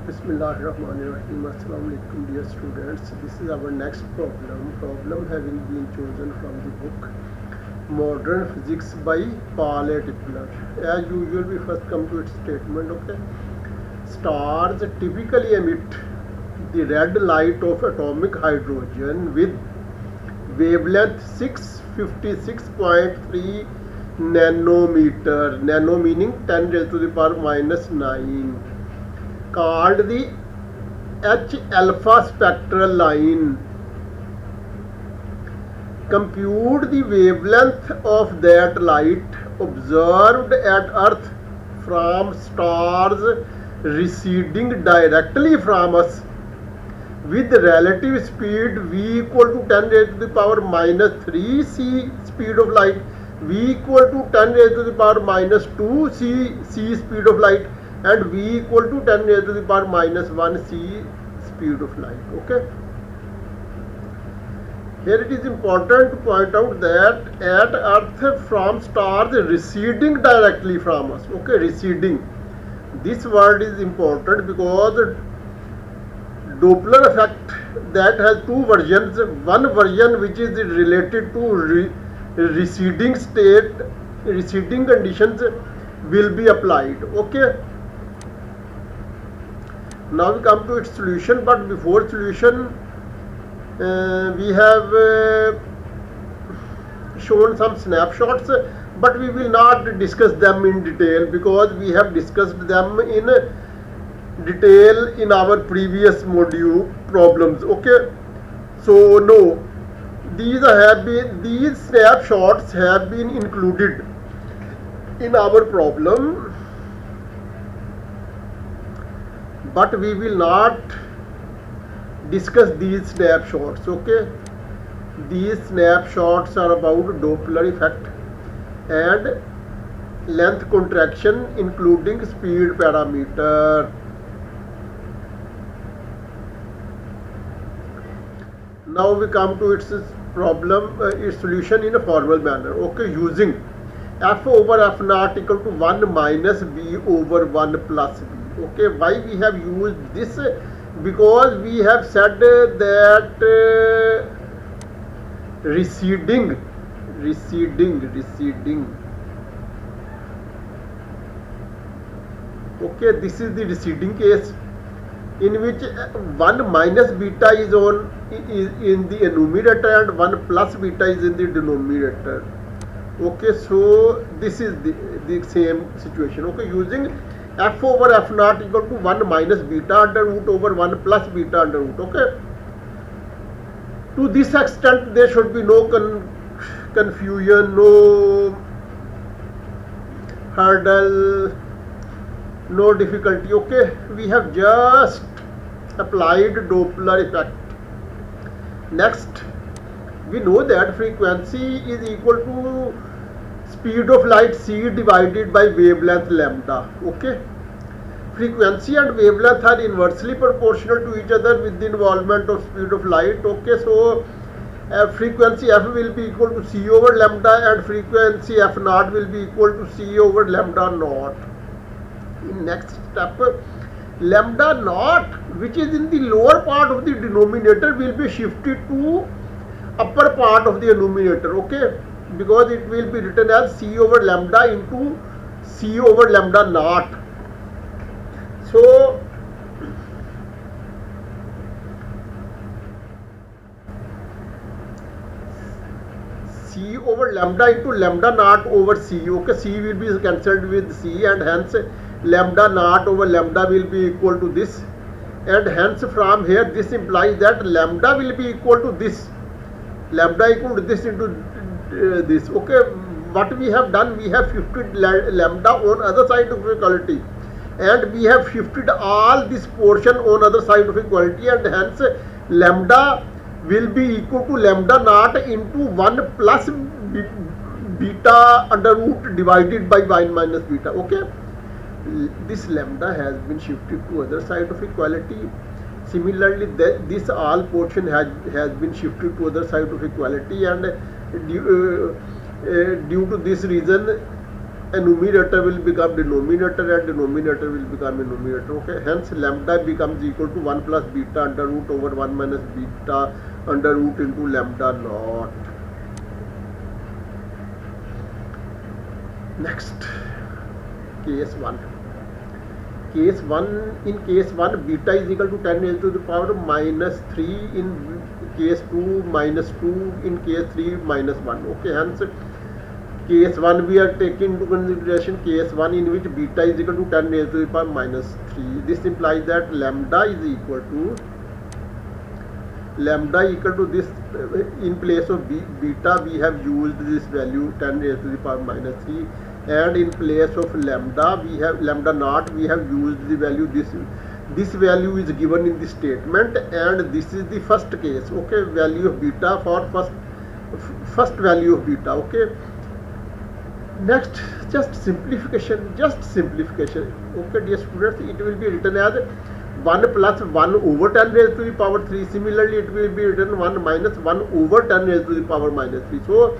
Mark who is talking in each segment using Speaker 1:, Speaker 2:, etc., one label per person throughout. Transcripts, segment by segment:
Speaker 1: Bismillahirrahmanirrahim. Assalamu alaikum, dear students. This is our next problem. Problem having been chosen from the book Modern Physics by Paul A. Tipler. As usual, we first come to its statement. Okay. Stars typically emit the red light of atomic hydrogen with wavelength 656.3 nanometer. Nano meaning 10 raised to the power minus 9. Called the H alpha spectral line. Compute the wavelength of that light observed at Earth from stars receding directly from us with relative speed v equal to 10 raised to the power minus 3 c speed of light, v equal to 10 raised to the power minus 2 c speed of light, and v equal to 10 raised to the power minus 1 c speed of light. Okay. Here it is important to point out that at Earth from stars receding directly from us. Okay, receding. This word is important because Doppler effect that has two versions. One version which is related to receding state, receding conditions will be applied. Okay. Now we come to its solution, but before solution we have shown some snapshots, but we will not discuss them in detail because we have discussed them in detail in our previous module problems. Okay, so no, these snapshots have been included in our problem, but we will not discuss these snapshots. Okay, these snapshots are about Doppler effect and length contraction including speed parameter. Now we come to its problem, its solution in a formal manner. Okay, using f over f naught equal to 1 minus b over 1 plus b. Okay, why we have used this? Because we have said that receding. Okay, this is the receding case in which 1 minus beta is in the numerator and 1 plus beta is in the denominator. Okay, so this is the same situation. Okay, using f over f naught equal to 1 minus beta under root over 1 plus beta under root. Okay, to this extent there should be no confusion, no hurdle, no difficulty. Okay, we have just applied Doppler effect. Next, we know that frequency is equal to speed of light c divided by wavelength lambda. Okay, frequency and wavelength are inversely proportional to each other with the involvement of speed of light. Okay, so frequency f will be equal to c over lambda and frequency f naught will be equal to c over lambda naught. In next step, lambda naught, which is in the lower part of the denominator, will be shifted to upper part of the numerator. Okay, because it will be written as c over lambda into c over lambda naught. So c over lambda into lambda naught over c. Okay, c will be cancelled with c and hence lambda naught over lambda will be equal to this, and hence from here this implies that lambda will be equal to this, lambda equal to this into this. Okay, what we have done, we have shifted lambda on other side of equality and we have shifted all this portion on other side of equality, and hence lambda will be equal to lambda naught into 1 plus beta under root divided by 1 minus beta. Okay, this lambda has been shifted to other side of equality. Similarly, this all portion has been shifted to other side of equality, and due to this reason a numerator will become denominator and denominator will become a numerator. Okay, hence lambda becomes equal to 1 plus beta under root over 1 minus beta under root into lambda naught. Next, case 1. In case 1 beta is equal to 10 raised to the power minus 3, in case 2 minus 2, in case 3 minus 1. Okay, hence case 1 we are taking into consideration case 1 in which beta is equal to 10 raised to the power minus 3. This implies that lambda is equal to this. In place of beta we have used this value 10 raised to the power minus 3, and in place of lambda we have lambda naught, we have used the value this value is given in the statement, and this is the first case. Okay, value of beta for first value of beta. Okay, next, just simplification. Okay dear students, it will be written as 1 plus 1 over 10 raised to the power 3. Similarly, it will be written 1 minus 1 over 10 raised to the power minus 3. So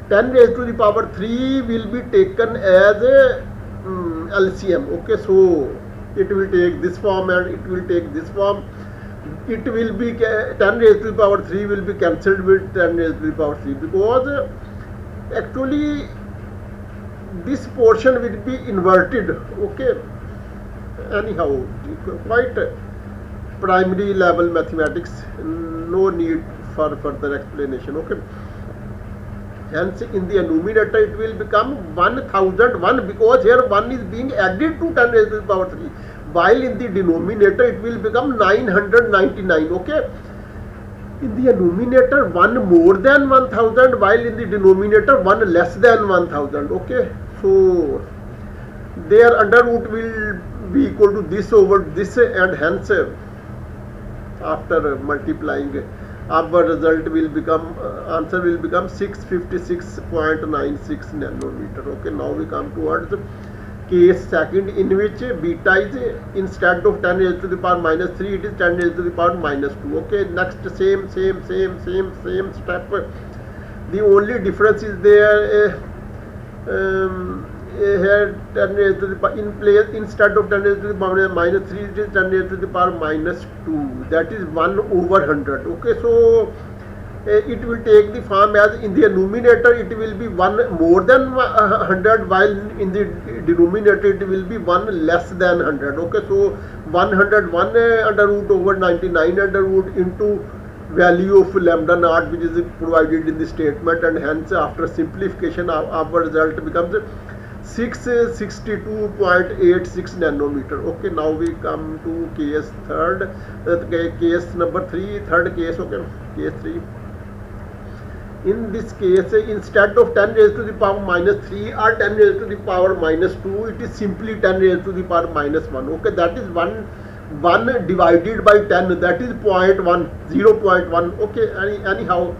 Speaker 1: 10 raised to the power 3 will be taken as a LCM. Okay, so it will take this form and it will take this form. It will be 10 raised to the power 3 will be cancelled with 10 raised to the power 3, because actually this portion will be inverted. Okay, anyhow, quite primary level mathematics, no need for further explanation. Okay, hence in the numerator it will become 1001, because here 1 is being added to 10 raised to the power 3, while in the denominator it will become 999. Okay, in the numerator 1 more than 1000, while in the denominator 1 less than 1000. Okay, so their under root will be equal to this over this, and hence after multiplying our result will become answer will become 656.96 nanometer. Okay, now we come towards case second, in which beta is instead of 10 raised to the power minus 3, it is 10 raised to the power minus 2. Okay, next, same step. The only difference is there here 10 raised to the power, in place instead of 10 raised to the power minus 3, it is 10 raised to the power minus 2, that is 1 over 100. Okay, so it will take the form as in the numerator it will be 1 more than 100, while in the denominator it will be 1 less than 100. Okay, so 101 under root over 99 under root into value of lambda naught, which is provided in the statement, and hence after simplification our result becomes 662.86 nanometer. Okay, now we come to case third, case number 3, third case. Okay, case 3. In this case, instead of 10 raised to the power minus 3 or 10 raised to the power minus 2, it is simply 10 raised to the power minus 1. Okay, that is 1 divided by 10, that is 0.1, 0.1. Okay, anyhow,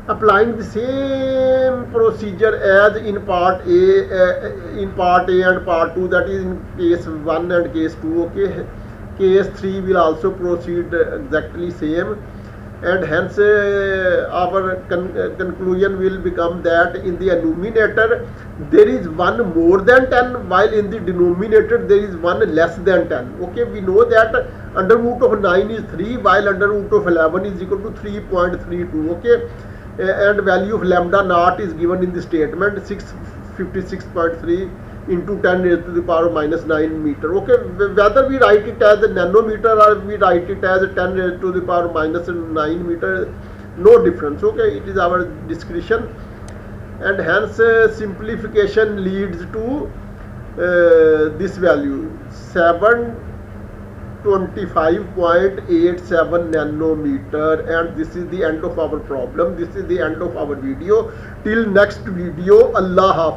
Speaker 1: applying the same procedure as in part A and part 2, that is in case 1 and case 2. Okay, case 3 will also proceed exactly same, and hence our conclusion will become that in the numerator there is 1 more than 10, while in the denominator there is 1 less than 10. Okay, we know that under root of 9 is 3, while under root of 11 is equal to 3.32. Okay, and value of lambda naught is given in the statement 656.3 into 10 raised to the power minus 9 meter. Okay, whether we write it as a nanometer or we write it as 10 raised to the power minus 9 meter, no difference. Okay, it is our discretion, and hence simplification leads to this value 725.87 nanometer, and this is the end of our problem. This is the end of our video. Till next video, Allah Hafiz.